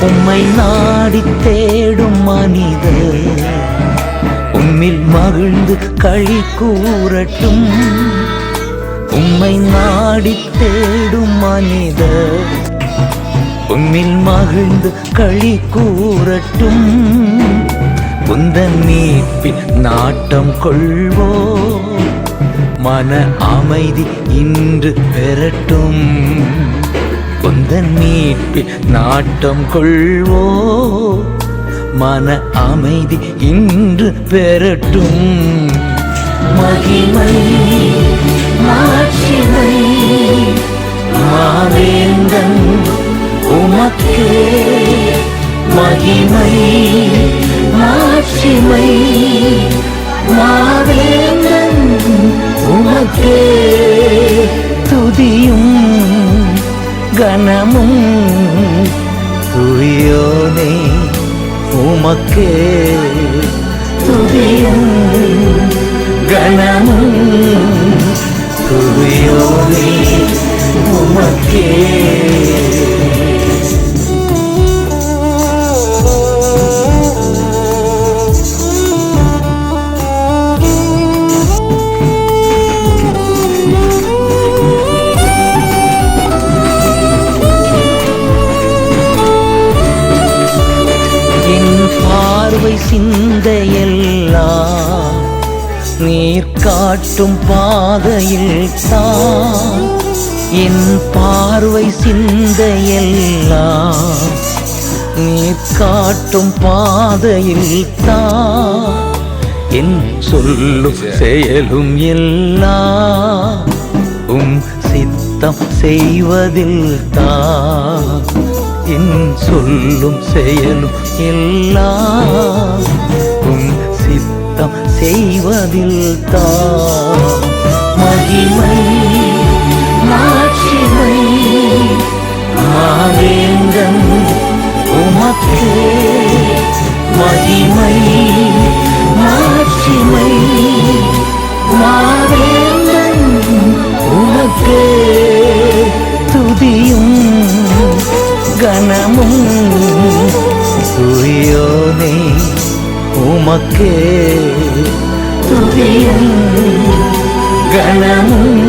உம்மை நாடி தேடும் மனிதர் உம்மில் மகிழ்ந்து களி கூறட்டும். உம்மை நாடி தேடும் மனிதர் உம்மில் மகிழ்ந்து களி கூறட்டும். உந்தன் மீட்பில் நாட்டம் கொள்வோ, மன அமைதி இன்று பெறட்டும். உந்தன் மீட்பில் நாட்டம் கொள்வோ, மன அமைதி இன்று பெறட்டும். மகிமை மாட்சிமை மாவேந்தன் உமக்கே, மகிமை மாட்சிமை மாவேந்தன் உமக்கே. துதியும் கனமும் துதியோனே உமக்கே. துதியும் கனமும் துதியோனே உமக்கே. பார்வை சிந்தையெல்லாம் நீர் காட்டும் பாதையில் தான். என் பார்வை சிந்தையெல்லாம் நீர் காட்டும் பாதையில் தான். என் சொல்லும் செயலும் எல்லாம் உம் சித்தம் செய்வதில் தான். என் சொல்லும் செயலும் எல்லாம் உம் சித்தம் செய்வதில் தான். மகிமை மாட்சிமை மாவேந்தன் உமக்கே. மகிமை மாட்சிமை மாவேந்தன் உமக்கே. துதியும் கனமும் துதியோனே உமக்கே. துதியும் கனமும்